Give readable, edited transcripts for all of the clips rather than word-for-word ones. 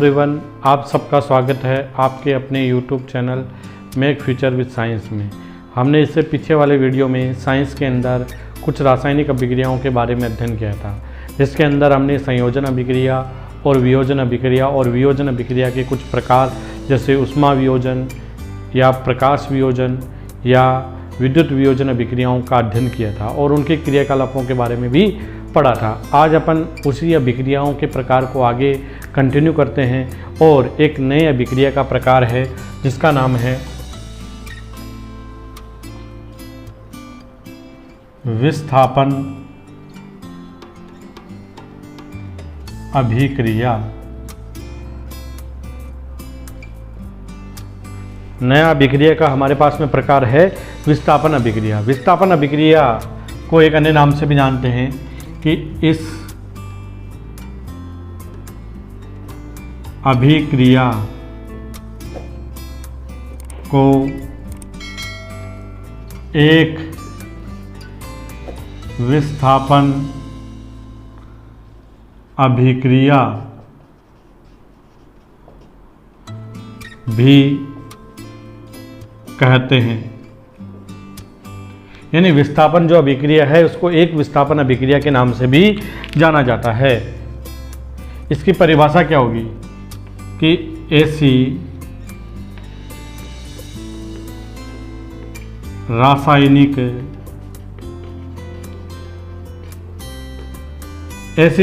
Everyone, आप सबका स्वागत है आपके अपने YouTube channel make future with science में। हमने इससे पीछे वाले वीडियो में साइंस के अंदर कुछ रासायनिक अभिक्रियाओं के बारे में अध्ययन किया था, जिसके अंदर हमने संयोजन अभिक्रिया और वियोजन अभिक्रिया के कुछ प्रकार जैसे ऊष्मा वियोजन या प्रकाश वियोजन या विद्युत वियोजन अभिक्रियाओं का अध्ययन किया था और उनके क्रियाकलापों के बारे में भी पढ़ा था। आज अपन उसी अभिक्रियाओं के प्रकार को आगे कंटिन्यू करते हैं और एक नए अभिक्रिया का प्रकार है जिसका नाम है विस्थापन अभिक्रिया। नया अभिक्रिया का हमारे पास में प्रकार है विस्थापन अभिक्रिया। विस्थापन अभिक्रिया को एक अन्य नाम से भी जानते हैं कि इस अभिक्रिया को एक विस्थापन अभिक्रिया भी कहते हैं। यानी विस्थापन जो अभिक्रिया है उसको एक विस्थापन अभिक्रिया के नाम से भी जाना जाता है। इसकी परिभाषा क्या होगी कि ऐसी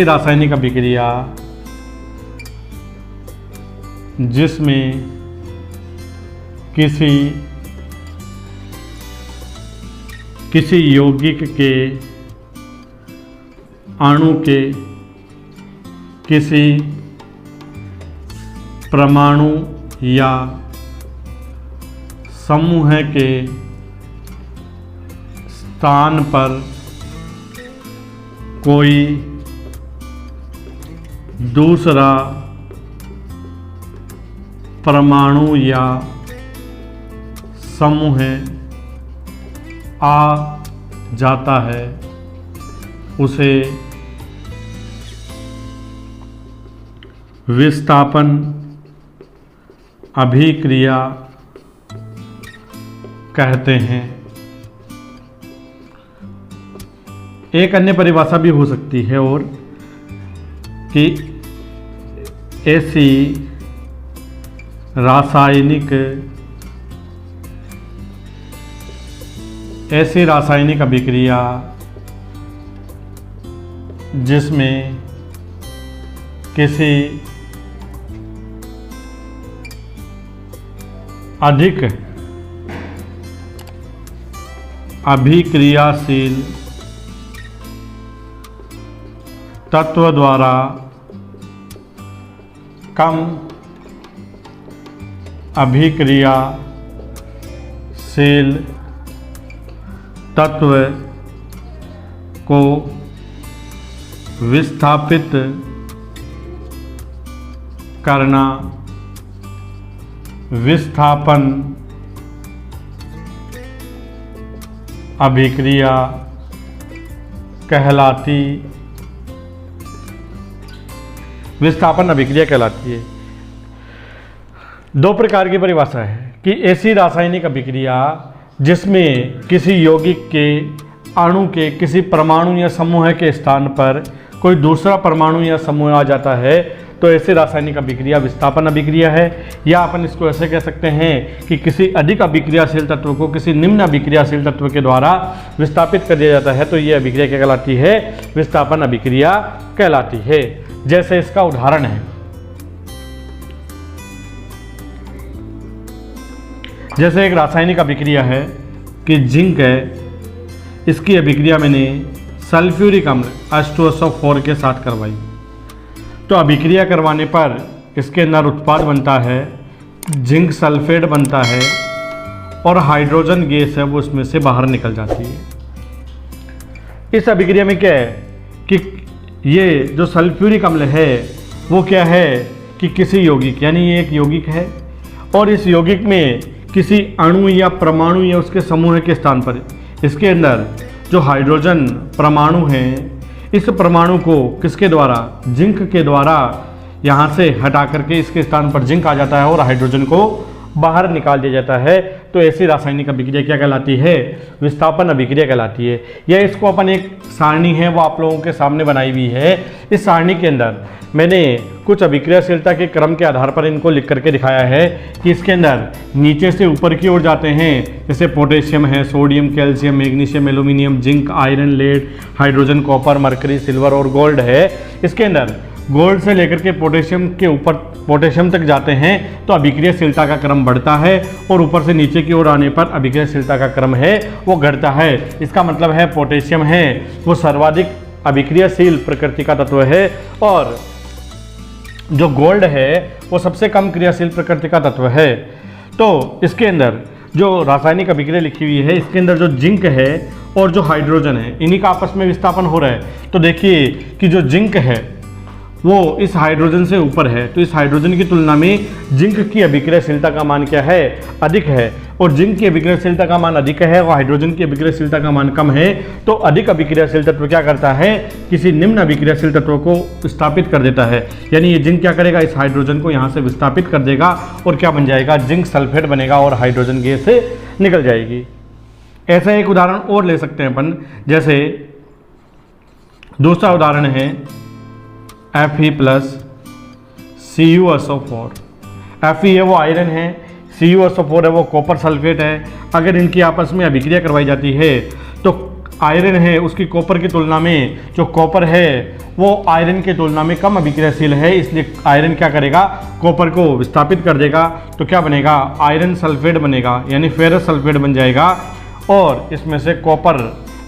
रासायनिक अभिक्रिया जिसमें किसी यौगिक के अणु के किसी परमाणु या समूह के स्थान पर कोई दूसरा परमाणु या समूह आ जाता है, उसे विस्थापन अभिक्रिया कहते हैं। एक अन्य परिभाषा भी हो सकती है और कि ऐसी रासायनिक अभिक्रिया जिसमें किसी अधिक अभिक्रियाशील तत्व द्वारा कम अभिक्रियाशील तत्व को विस्थापित करना विस्थापन अभिक्रिया कहलाती है। दो प्रकार की परिभाषा है कि ऐसी रासायनिक अभिक्रिया जिसमें किसी यौगिक के अणु के किसी परमाणु या समूह के स्थान पर कोई दूसरा परमाणु या समूह आ जाता है तो ऐसी रासायनिक अभिक्रिया विस्थापन अभिक्रिया है। या अपन इसको ऐसे कह सकते हैं कि किसी अधिक अभिक्रियाशील तत्व को किसी निम्न अभिक्रियाशील तत्व के द्वारा विस्थापित कर दिया जाता है तो यह अभिक्रिया क्या कहलाती है? विस्थापन अभिक्रिया कहलाती है। जैसे इसका उदाहरण है, जैसे एक रासायनिक अभिक्रिया है कि जिंक है, इसकी अभिक्रिया मैंने सल्फ्यूरिक अम्ल H2SO4 के साथ करवाई तो अभिक्रिया करवाने पर इसके अंदर उत्पाद बनता है, जिंक सल्फेट बनता है और हाइड्रोजन गैस है वो उसमें से बाहर निकल जाती है। इस अभिक्रिया में क्या है कि ये जो सल्फ्यूरिक अम्ल है वो क्या है कि किसी यौगिक, यानी ये एक यौगिक है और इस यौगिक में किसी अणु या परमाणु या उसके समूह के स्थान पर इसके अंदर जो हाइड्रोजन परमाणु हैं, इस परमाणु को किसके द्वारा, जिंक के द्वारा यहाँ से हटा करके इसके स्थान पर जिंक आ जाता है और हाइड्रोजन को बाहर निकाल दिया जाता है। तो ऐसी रासायनिक अभिक्रिया क्या कहलाती है? विस्थापन अभिक्रिया कहलाती है। या इसको अपन एक सारणी है वो आप लोगों के सामने बनाई हुई है। इस सारणी के अंदर मैंने कुछ अभिक्रियाशीलता के क्रम के आधार पर इनको लिख करके दिखाया है कि इसके अंदर नीचे से ऊपर की ओर जाते हैं, जैसे पोटेशियम है, sodium, calcium, magnesium, aluminium, zinc, iron, lead, hydrogen, copper, mercury, silver और गोल्ड है। इसके अंदर गोल्ड से लेकर के पोटेशियम के ऊपर पोटेशियम तक जाते हैं तो अभिक्रियाशीलता का क्रम बढ़ता है और ऊपर से नीचे की ओर आने पर अभिक्रियाशीलता का क्रम है वो घटता है। इसका मतलब है पोटेशियम है वो सर्वाधिक अभिक्रियाशील प्रकृति का तत्व है और जो गोल्ड है वो सबसे कम क्रियाशील प्रकृति का तत्व है। तो इसके अंदर जो रासायनिक अभिक्रिया लिखी हुई है इसके अंदर जो जिंक है और जो हाइड्रोजन है इन्हीं का आपस में विस्थापन हो रहा है। तो देखिए कि जो जिंक है वो इस हाइड्रोजन से ऊपर है, तो इस हाइड्रोजन की तुलना में जिंक की अभिक्रियाशीलता का मान क्या है? अधिक है। और जिंक की अभिक्रियाशीलता का मान अधिक है और हाइड्रोजन की अभिक्रियाशीलता का मान कम है। तो अधिक अभिक्रियाशील तत्व क्या करता है? किसी निम्न अभिक्रियाशील तत्व को विस्थापित कर देता है। यानी ये जिंक क्या करेगा? इस हाइड्रोजन को यहाँ से विस्थापित कर देगा और क्या बन जाएगा? जिंक सल्फेट बनेगा और हाइड्रोजन गैस से निकल जाएगी। ऐसा एक उदाहरण और ले सकते हैं अपन, जैसे दूसरा उदाहरण है Fe प्लस CuSO4। Fe है वो आयरन है, CuSO4 है वो कॉपर सल्फेट है। अगर इनकी आपस में अभिक्रिया करवाई जाती है तो आयरन है उसकी कॉपर की तुलना में जो कॉपर है वो आयरन की तुलना में कम अभिक्रियाशील है, इसलिए आयरन क्या करेगा? कॉपर को विस्थापित कर देगा। तो क्या बनेगा? आयरन सल्फेट बनेगा यानी फेरस सल्फेट बन जाएगा और इसमें से कॉपर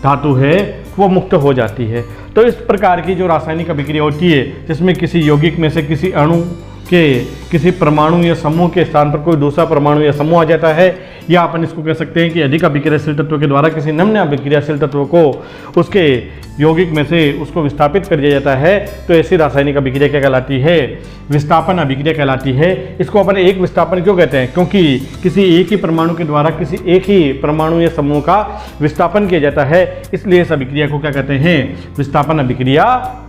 धातु है वो मुक्त हो जाती है। तो इस प्रकार की जो रासायनिक अभिक्रिया होती है जिसमें किसी यौगिक में से किसी अणु के किसी परमाणु या समूह के स्थान पर कोई दूसरा परमाणु या समूह आ जाता है, या अपन इसको कह सकते हैं कि अधिक अभिक्रियाशील तत्व के द्वारा किसी निम्न अभिक्रियाशील तत्व को उसके यौगिक में से उसको विस्थापित कर दिया जाता है, तो ऐसी रासायनिक अभिक्रिया क्या कहलाती है? विस्थापन अभिक्रिया कहलाती है। इसको अपन एक विस्थापन क्यों कहते हैं? क्योंकि किसी एक ही परमाणु के द्वारा किसी एक ही परमाणु या समूह का विस्थापन किया जाता है, इसलिए इस अभिक्रिया को क्या कहते हैं? विस्थापन अभिक्रिया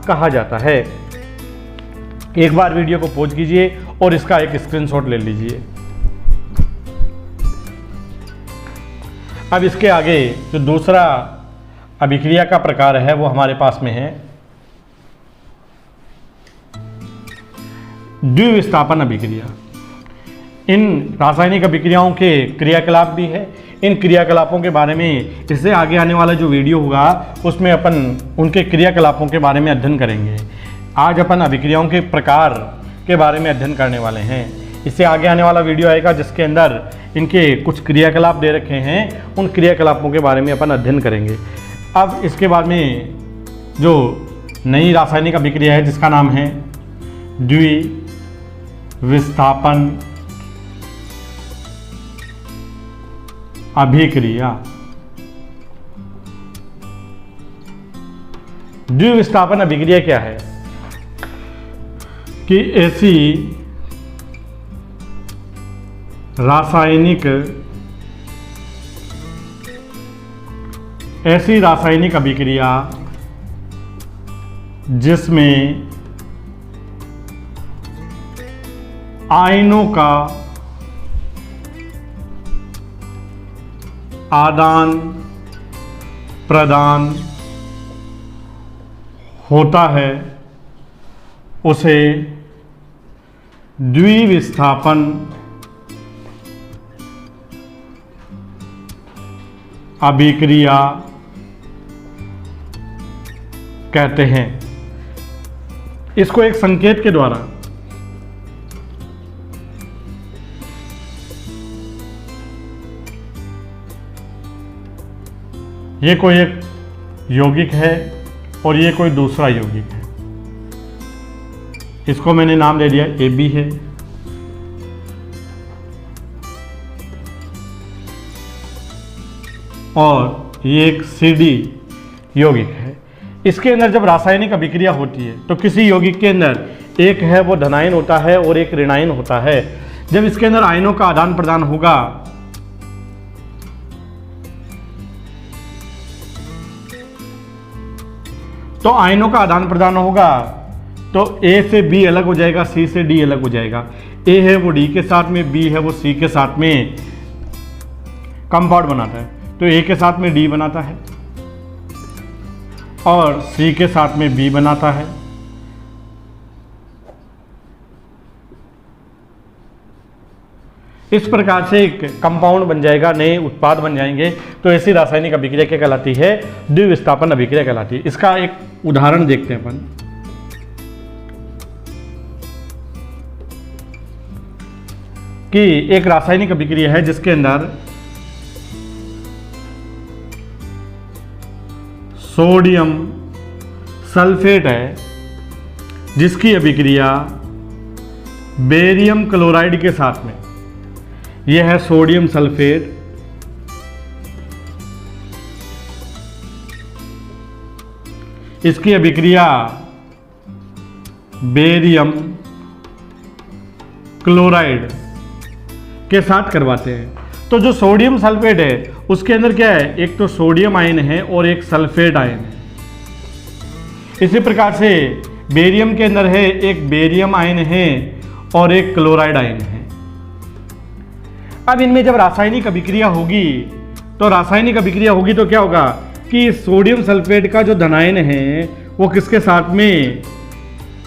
कहा जाता है। एक बार वीडियो को पॉज कीजिए और इसका एक स्क्रीनशॉट ले लीजिए। अब इसके आगे जो दूसरा अभिक्रिया का प्रकार है वो हमारे पास में है द्विविस्थापन अभिक्रिया। इन रासायनिक अभिक्रियाओं के क्रियाकलाप भी है। इन क्रियाकलापों के बारे में इससे आगे आने वाला जो वीडियो होगा उसमें अपन उनके क्रियाकलापों के बारे में अध्ययन करेंगे। आज अपन अभिक्रियाओं के प्रकार के बारे में अध्ययन करने वाले हैं। इससे आगे आने वाला वीडियो आएगा जिसके अंदर इनके कुछ क्रियाकलाप दे रखे हैं, उन क्रियाकलापों के बारे में अपन अध्ययन करेंगे। अब इसके बाद में जो नई रासायनिक अभिक्रिया है जिसका नाम है द्विविस्थापन अभिक्रिया। द्विविस्थापन अभिक्रिया क्या है? कि ऐसी रासायनिक अभिक्रिया जिसमें आयनों का आदान प्रदान होता है उसे द्विविस्थापन अभिक्रिया कहते हैं। इसको एक संकेत के द्वारा ये कोई एक यौगिक है और ये कोई दूसरा यौगिक है, इसको मैंने नाम दे दिया AB है। और ये एक CD यौगिक है। इसके अंदर जब रासायनिक अभिक्रिया होती है तो किसी यौगिक के अंदर एक है वो धनायन होता है और एक ऋणायन होता है। जब इसके अंदर आयनों का आदान प्रदान होगा तो आयनों का आदान प्रदान होगा तो ए से बी अलग हो जाएगा, सी से डी अलग हो जाएगा। ए है वो डी के साथ में, बी है वो सी के साथ में कंपाउंड बनाता है, तो ए के साथ में डी बनाता है और सी के साथ में बी बनाता है। इस प्रकार से एक कंपाउंड बन जाएगा, नए उत्पाद बन जाएंगे। तो ऐसी रासायनिक अभिक्रिया क्या कहलाती है? द्विविस्थापन अभिक्रिया कहलाती है। इसका एक उदाहरण देखते हैं अपन। कि एक रासायनिक अभिक्रिया है जिसके अंदर सोडियम सल्फेट है, जिसकी अभिक्रिया बेरियम क्लोराइड के साथ में, यह है सोडियम सल्फेट, इसकी अभिक्रिया बेरियम क्लोराइड के साथ करवाते हैं। तो जो सोडियम सल्फेट है उसके अंदर क्या है? एक तो सोडियम आयन है और एक सल्फेट आयन है। इसी प्रकार से बेरियम के अंदर है एक बेरियम आयन है और एक क्लोराइड आयन है। अब इनमें जब रासायनिक अभिक्रिया होगी तो क्या होगा कि सोडियम सल्फेट का जो धनायन है वो किसके साथ में?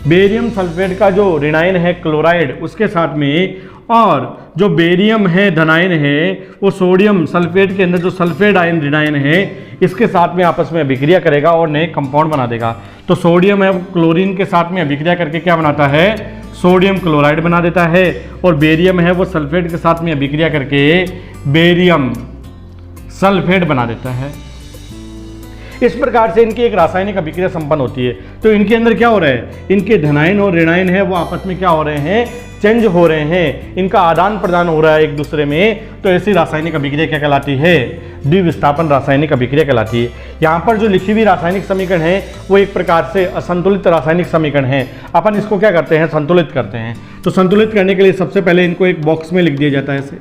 बेरियम सल्फेट का जो ऋणायन है क्लोराइड उसके साथ में, और जो बेरियम है धनायन है वो सोडियम सल्फेट के अंदर जो सल्फेट आयन ऋणायन है इसके साथ में आपस में अभिक्रिया करेगा और नए कंपाउंड बना देगा। तो सोडियम है वो क्लोरीन के साथ में अभिक्रिया करके क्या बनाता है? सोडियम क्लोराइड बना देता है, और बेरियम है वो सल्फेट के साथ में अभिक्रिया करके बेरियम सल्फेट बना देता है। इस प्रकार से इनकी एक रासायनिक अभिक्रिया संपन्न होती है। तो इनके अंदर क्या हो रहा है? इनके धनायन और ऋणायन है वो आपस में क्या हो रहे हैं? चेंज हो रहे हैं, इनका आदान प्रदान हो रहा है एक दूसरे में। तो ऐसी रासायनिक अभिक्रिया क्या कहलाती है? द्विविस्थापन रासायनिक अभिक्रिया कहलाती है। यहाँ पर जो लिखी हुई रासायनिक समीकरण है वो एक प्रकार से असंतुलित रासायनिक समीकरण है। अपन इसको क्या करते हैं? संतुलित करते हैं। तो संतुलित करने के लिए सबसे पहले इनको एक बॉक्स में लिख दिया जाता है ऐसे,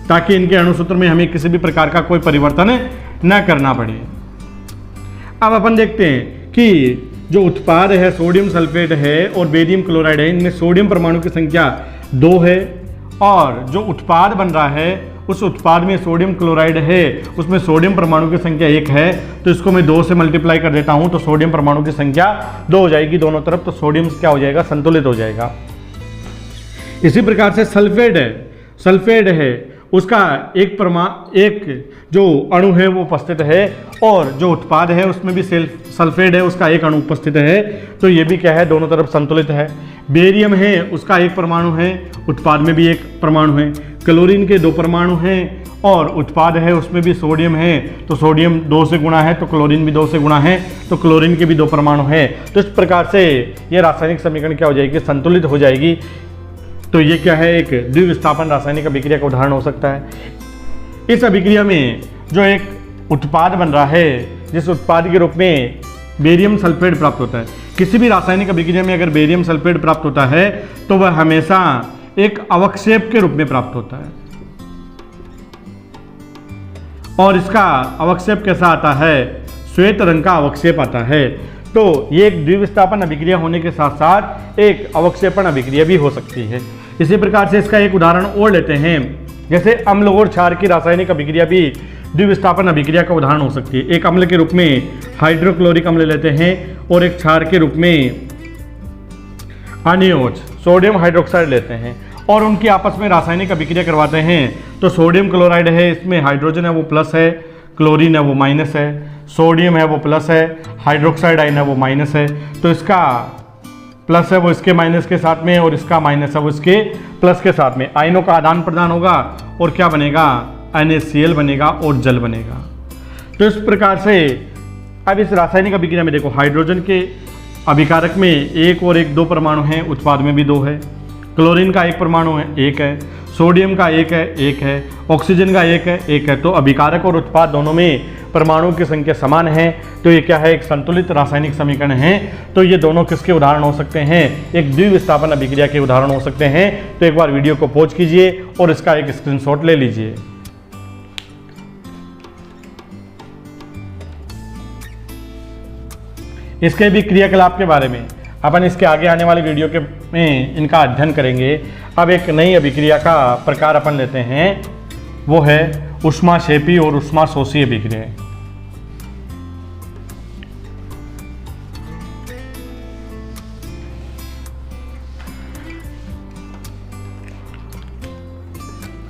ताकि इनके अणुसूत्र में हमें किसी भी प्रकार का कोई परिवर्तन न करना पड़े। अब अपन देखते हैं कि जो उत्पाद है सोडियम सल्फेट है और बेरियम क्लोराइड है, इनमें सोडियम परमाणु की संख्या 2 है, और जो उत्पाद बन रहा है उस उत्पाद में सोडियम क्लोराइड है उसमें सोडियम परमाणु की संख्या 1 है। तो इसको मैं 2 से मल्टीप्लाई कर देता हूं तो सोडियम परमाणु की संख्या 2 हो जाएगी दोनों तरफ। तो सोडियम क्या हो जाएगा? संतुलित हो जाएगा। इसी प्रकार से सल्फेट है उसका एक जो अणु है वो उपस्थित है, और जो उत्पाद है उसमें भी सल्फेट है उसका एक अणु उपस्थित है। तो ये भी क्या है? दोनों तरफ संतुलित है। बेरियम है उसका 1 परमाणु है, उत्पाद में भी 1 परमाणु है। क्लोरीन के 2 परमाणु हैं और उत्पाद है उसमें भी सोडियम है, तो सोडियम 2 से गुणा है तो क्लोरीन भी 2 से गुणा है, तो क्लोरीन के भी 2 परमाणु हैं। तो इस प्रकार से ये रासायनिक समीकरण क्या हो जाएगी? संतुलित हो जाएगी। तो ये क्या है? एक द्विविस्थापन रासायनिक अभिक्रिया का उदाहरण हो सकता है। इस अभिक्रिया में जो एक उत्पाद बन रहा है, जिस उत्पाद के रूप में बेरियम सल्फेट प्राप्त होता है, किसी भी रासायनिक अभिक्रिया में अगर बेरियम सल्फेट प्राप्त होता है तो वह हमेशा एक अवक्षेप के रूप में प्राप्त होता है। और इसका अवक्षेप कैसा आता है? श्वेत रंग का अवक्षेप आता है। तो ये एक द्विविस्थापन अभिक्रिया होने के साथ साथ एक अवक्षेपण अभिक्रिया भी हो सकती है। इसी प्रकार से इसका एक उदाहरण और लेते हैं, जैसे अम्ल और क्षार की रासायनिक अभिक्रिया भी द्विविस्थापन अभिक्रिया का उदाहरण हो सकती है। एक अम्ल के रूप में हाइड्रोक्लोरिक अम्ल लेते हैं और एक क्षार के रूप में अनियोज सोडियम हाइड्रोक्साइड लेते हैं और उनकी आपस में रासायनिक अभिक्रिया करवाते हैं। तो सोडियम क्लोराइड है, इसमें हाइड्रोजन है वो प्लस है, क्लोरीन है वो माइनस है, सोडियम है वो प्लस है, हाइड्रोक्साइड आयन है वो माइनस है। तो इसका प्लस है वो इसके माइनस के साथ में और इसका माइनस है वो इसके प्लस के साथ में। आयनों का आदान प्रदान होगा और क्या बनेगा? NaCl बनेगा और जल बनेगा। तो इस प्रकार से अब इस रासायनिक अभिक्रिया में देखो, हाइड्रोजन के अभिकारक में 1 और 1 2 परमाणु हैं, उत्पाद में भी 2 है। क्लोरीन का 1 परमाणु है, 1 है। सोडियम का 1 है, 1 है। ऑक्सीजन का 1 है, 1 है। तो अभिकारक और उत्पाद दोनों में परमाणु की संख्या समान है। तो ये क्या है? एक संतुलित रासायनिक समीकरण है। तो ये दोनों किसके उदाहरण हो सकते हैं? एक द्विविस्थापन अभिक्रिया के उदाहरण हो सकते हैं। तो एक बार वीडियो को पॉज कीजिए और इसका एक स्क्रीनशॉट ले लीजिए। इसके भी क्रियाकलाप के बारे में अपन इसके आगे आने वाले वीडियो के में इनका अध्ययन करेंगे। अब एक नई अभिक्रिया का प्रकार अपन लेते हैं, वो है ऊष्माक्षेपी और ऊष्माशोषी अभिक्रिया।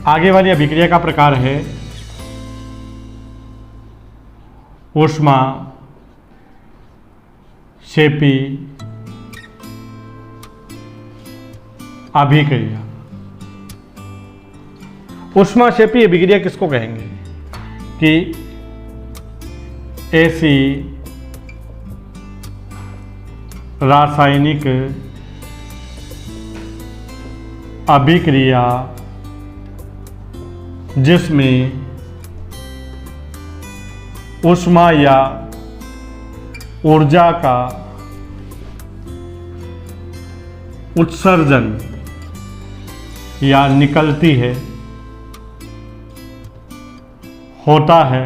आगे वाली अभिक्रिया का प्रकार है ऊष्माक्षेपी अभिक्रिया। ऊष्माक्षेपी अभिक्रिया किसको कहेंगे कि ऐसी रासायनिक अभिक्रिया जिसमें ऊष्मा या ऊर्जा का उत्सर्जन या निकलती है होता है,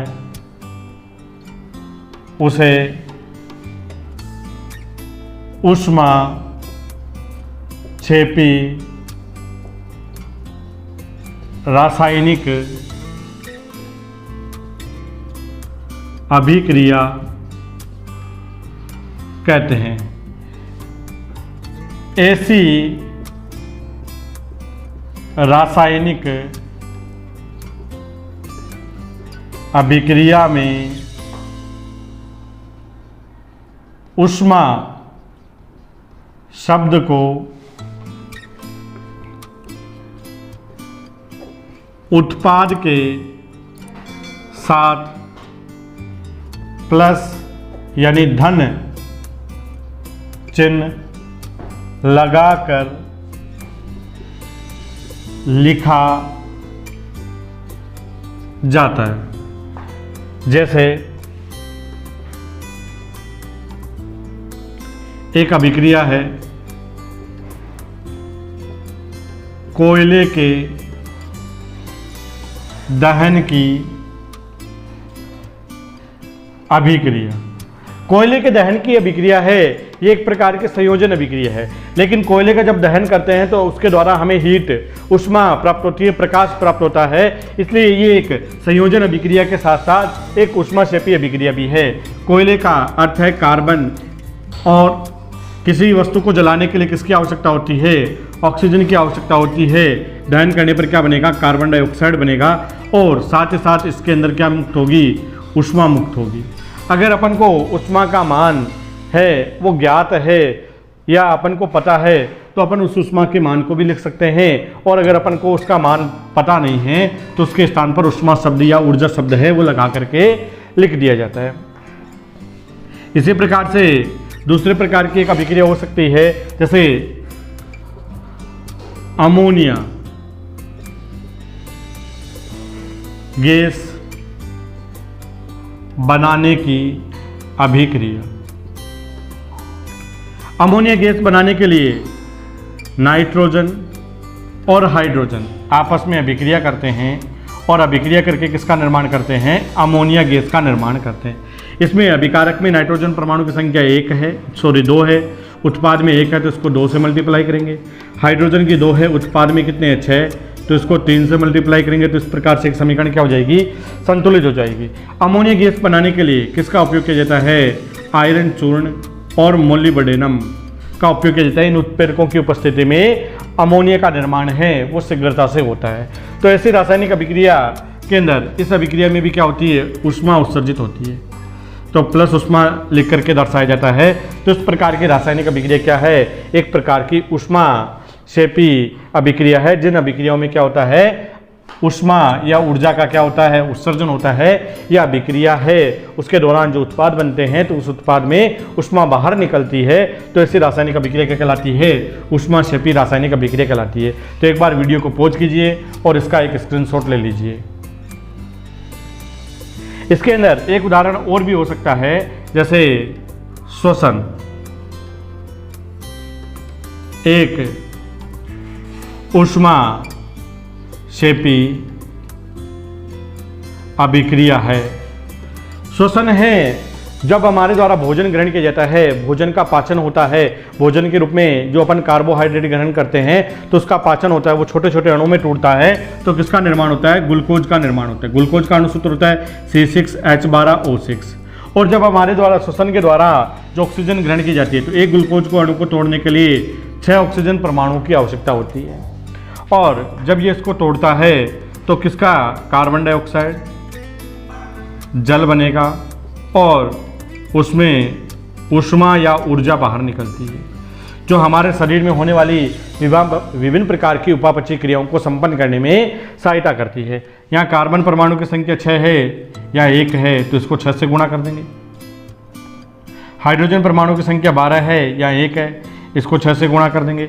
उसे ऊष्माक्षेपी रासायनिक अभिक्रिया कहते हैं। ऐसी रासायनिक अभिक्रिया में ऊष्मा शब्द को उत्पाद के साथ प्लस यानी धन चिन्ह लगाकर लिखा जाता है। जैसे एक अभिक्रिया है कोयले के दहन की अभिक्रिया। कोयले के दहन की अभिक्रिया है, ये एक प्रकार की संयोजन अभिक्रिया है। लेकिन कोयले का जब दहन करते हैं तो उसके द्वारा हमें हीट ऊष्मा प्राप्त होती है, प्रकाश प्राप्त होता है, इसलिए ये एक संयोजन अभिक्रिया के साथ साथ एक ऊष्माक्षेपी अभिक्रिया भी है। कोयले का अर्थ है कार्बन, और किसी वस्तु को जलाने के लिए किसकी आवश्यकता होती है? ऑक्सीजन की आवश्यकता होती है। दहन करने पर क्या बनेगा? कार्बन डाइऑक्साइड बनेगा, और साथ ही साथ इसके अंदर क्या मुक्त होगी? ऊष्मा मुक्त होगी। अगर अपन को ऊष्मा का मान है वो ज्ञात है या अपन को पता है तो अपन उस ऊष्मा के मान को भी लिख सकते हैं, और अगर अपन को उसका मान पता नहीं है तो उसके स्थान पर ऊष्मा शब्द या ऊर्जा शब्द है वो लगा करके लिख दिया जाता है। इसी प्रकार से दूसरे प्रकार की एक अभिक्रिया हो सकती है, जैसे अमोनिया गैस बनाने की अभिक्रिया। अमोनिया गैस बनाने के लिए नाइट्रोजन और हाइड्रोजन आपस में अभिक्रिया करते हैं, और अभिक्रिया करके किसका निर्माण करते हैं? अमोनिया गैस का निर्माण करते हैं। इसमें अभिकारक में नाइट्रोजन परमाणु की संख्या 2 है, उत्पाद में 1 है तो इसको 2 से मल्टीप्लाई करेंगे। हाइड्रोजन की 2 है, उत्पाद में कितने हैं? 6, तो इसको 3 से मल्टीप्लाई करेंगे, तो इस प्रकार से एक समीकरण क्या हो जाएगी? संतुलित हो जाएगी। अमोनिया गैस बनाने के लिए किसका उपयोग किया जाता है? आयरन चूर्ण और मोलिब्डेनम का उपयोग किया जाता है। इन उत्प्रेरकों की उपस्थिति में अमोनिया का निर्माण है वो शीघ्रता से होता है। तो ऐसी रासायनिक अभिक्रिया के अंदर इस अभिक्रिया में भी क्या होती है? ऊष्मा उत्सर्जित होती है, तो प्लस ऊष्मा लिख करके दर्शाया जाता है। तो इस प्रकार की रासायनिक अभिक्रिया क्या है? एक प्रकार की ऊष्माक्षेपी अभिक्रिया है, जिन अभिक्रियाओं में क्या होता है? ऊष्मा या ऊर्जा का क्या होता है? उत्सर्जन होता है। यह अभिक्रिया है, उसके दौरान जो उत्पाद बनते हैं तो उस उत्पाद में ऊष्मा बाहर निकलती है, तो ऐसी रासायनिक अभिक्रिया क्या कहलाती है? ऊष्माक्षेपी रासायनिक अभिक्रिया कहलाती है। तो एक बार वीडियो को पॉज कीजिए और इसका एक स्क्रीनशॉट ले लीजिए। इसके अंदर एक उदाहरण और भी हो सकता है, जैसे श्वसन एक ऊष्माक्षेपी अभिक्रिया है। श्वसन है जब हमारे द्वारा भोजन ग्रहण किया जाता है, भोजन का पाचन होता है, भोजन के रूप में जो अपन कार्बोहाइड्रेट ग्रहण करते हैं तो उसका पाचन होता है, वो छोटे छोटे अणुओं में टूटता है, तो किसका निर्माण होता है? ग्लूकोज का निर्माण होता है। ग्लूकोज का अणुसूत्र होता है C6H12O6। और जब हमारे द्वारा श्वसन के द्वारा जो ऑक्सीजन ग्रहण की जाती है तो एक ग्लूकोज को अणु को तोड़ने के लिए 6 ऑक्सीजन परमाणुओं की आवश्यकता होती है। और जब ये इसको तोड़ता है तो किसका? कार्बन डाइऑक्साइड, जल बनेगा और उसमें ऊष्मा या ऊर्जा बाहर निकलती है, जो हमारे शरीर में होने वाली विभिन्न प्रकार की उपापचयी क्रियाओं को संपन्न करने में सहायता करती है। यहाँ कार्बन परमाणु की संख्या 6 है या 1 है तो इसको 6 से गुणा कर देंगे। हाइड्रोजन परमाणु की संख्या 12 है या 1 है, इसको 6 से गुणा कर देंगे।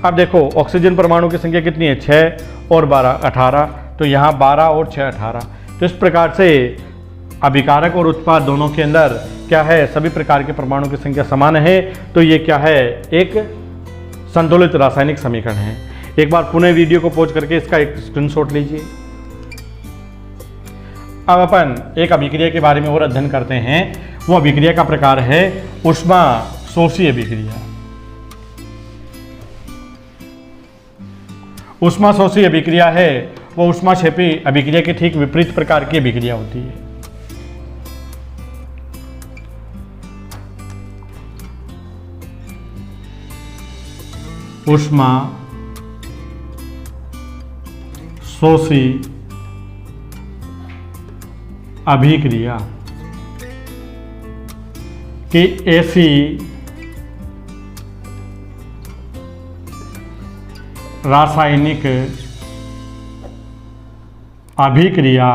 अब देखो ऑक्सीजन परमाणु की संख्या कितनी है? 6 और 12 18, तो यहाँ 12 और 6 18। तो इस प्रकार से अभिकारक और उत्पाद दोनों के अंदर क्या है? सभी प्रकार के परमाणु की संख्या समान है। तो ये क्या है? एक संतुलित रासायनिक समीकरण है। एक बार पुनः वीडियो को पॉज करके इसका एक स्क्रीनशॉट लीजिए। अब अपन एक अभिक्रिया के बारे में और अध्ययन करते हैं। वो अभिक्रिया का प्रकार है ऊष्मा शोषी अभिक्रिया। ऊष्मा शोषी अभिक्रिया है वो ऊष्मा क्षेपी अभिक्रिया के ठीक विपरीत प्रकार की अभिक्रिया होती है। ऊष्मा शोषी अभिक्रिया की ऐसी रासायनिक अभिक्रिया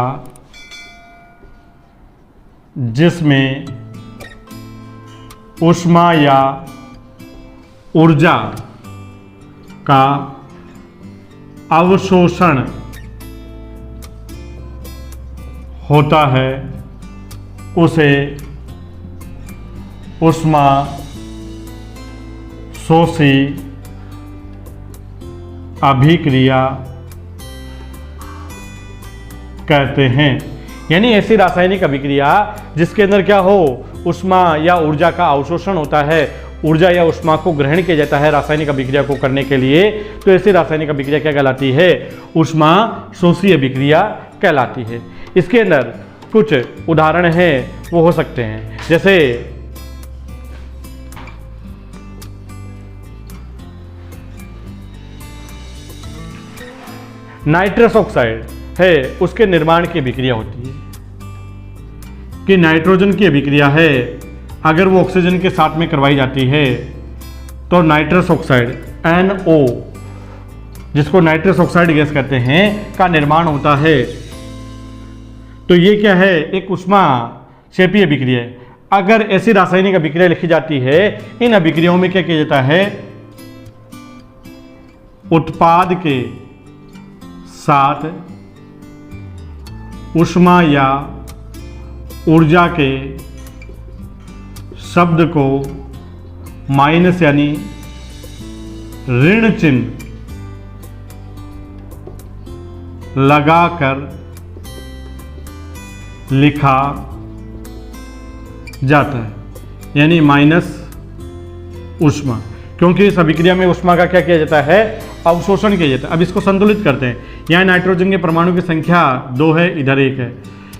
जिसमें ऊष्मा या ऊर्जा का अवशोषण होता है उसे ऊष्मा शोषी अभिक्रिया कहते हैं। यानी ऐसी रासायनिक अभिक्रिया जिसके अंदर क्या हो? ऊष्मा या ऊर्जा का अवशोषण होता है, ऊर्जा या ऊष्मा को ग्रहण किया जाता है रासायनिक अभिक्रिया को करने के लिए। तो ऐसी रासायनिक अभिक्रिया क्या कहलाती है? ऊष्मा शोषी अभिक्रिया कहलाती है। इसके अंदर कुछ उदाहरण हैं वो हो सकते हैं, जैसे नाइट्रस ऑक्साइड है, उसके निर्माण की अभिक्रिया होती है कि नाइट्रोजन की अभिक्रिया है, अगर वो ऑक्सीजन के साथ में करवाई जाती है तो नाइट्रस ऑक्साइड NO, जिसको नाइट्रस ऑक्साइड गैस कहते हैं, का निर्माण होता है। तो ये क्या है? एक ऊष्मा क्षेपी अभिक्रिया है। अगर ऐसी रासायनिक अभिक्रिया लिखी जाती है, इन अभिक्रियाओं में क्या किया जाता है? उत्पाद के साथ ऊष्मा या ऊर्जा के शब्द को माइनस यानी ऋण चिन्ह लगाकर लिखा जाता है, यानी माइनस ऊष्मा, क्योंकि इस अभिक्रिया में ऊष्मा का क्या किया जाता है? अवशोषण किया जाता है। अब इसको संतुलित करते हैं। यहाँ नाइट्रोजन के परमाणु की संख्या 2 है, इधर 1 है।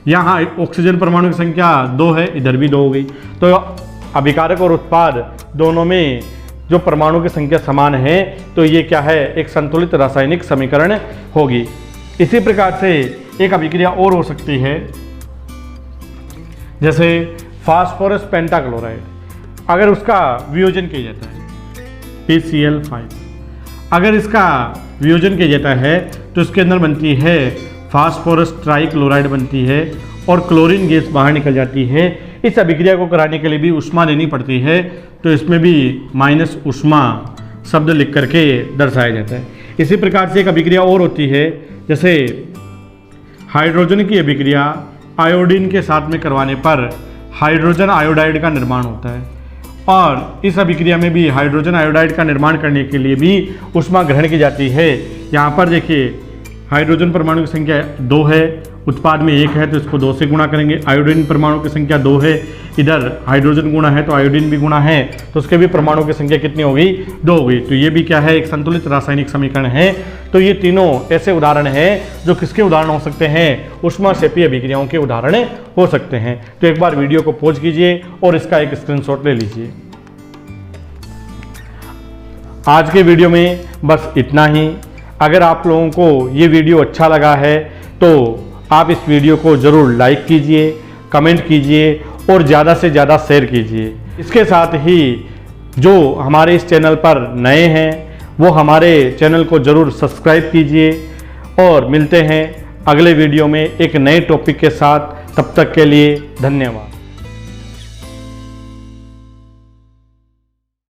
यहाँ ऑक्सीजन परमाणु की संख्या 2 है, इधर भी 2 हो गई। तो अभिकारक और उत्पाद दोनों में जो परमाणु की संख्या समान है, तो ये क्या है? एक संतुलित रासायनिक समीकरण होगी। इसी प्रकार से एक अभिक्रिया और हो सकती है, जैसे फास्फोरस पेंटाक्लोराइड। अगर उसका वियोजन किया जाता है PCl5, अगर इसका वियोजन किया जाता है तो इसके अंदर बनती है फास्फोरस ट्राइक्लोराइड बनती है और क्लोरीन गैस बाहर निकल जाती है। इस अभिक्रिया को कराने के लिए भी ऊष्मा लेनी पड़ती है, तो इसमें भी माइनस ऊष्मा शब्द लिख करके दर्शाया जाता है। इसी प्रकार से एक अभिक्रिया और होती है, जैसे हाइड्रोजन की अभिक्रिया आयोडीन के साथ में करवाने पर हाइड्रोजन आयोडाइड का निर्माण होता है, और इस अभिक्रिया में भी हाइड्रोजन आयोडाइड का निर्माण करने के लिए भी ऊष्मा ग्रहण की जाती है। यहाँ पर देखिए हाइड्रोजन परमाणु की संख्या 2 है उत्पाद में 1 है तो इसको 2 से गुणा करेंगे। आयोडीन परमाणु की संख्या 2 है, इधर हाइड्रोजन गुणा है तो आयोडीन भी गुणा है, तो उसके भी परमाणु की संख्या कितनी हो गई? 2 हो गई। तो ये भी क्या है? एक संतुलित रासायनिक समीकरण है। तो ये तीनों ऐसे उदाहरण हैं जो किसके उदाहरण हो सकते हैं? ऊष्माक्षेपीय अभिक्रियाओं के उदाहरण हो सकते हैं। तो एक बार वीडियो को पॉज कीजिए और इसका एक स्क्रीनशॉट ले लीजिए। आज के वीडियो में बस इतना ही। अगर आप लोगों को ये वीडियो अच्छा लगा है तो आप इस वीडियो को ज़रूर लाइक कीजिए, कमेंट कीजिए और ज़्यादा से ज़्यादा शेयर कीजिए। इसके साथ ही जो हमारे इस चैनल पर नए हैं वो हमारे चैनल को ज़रूर सब्सक्राइब कीजिए और मिलते हैं अगले वीडियो में एक नए टॉपिक के साथ। तब तक के लिए धन्यवाद।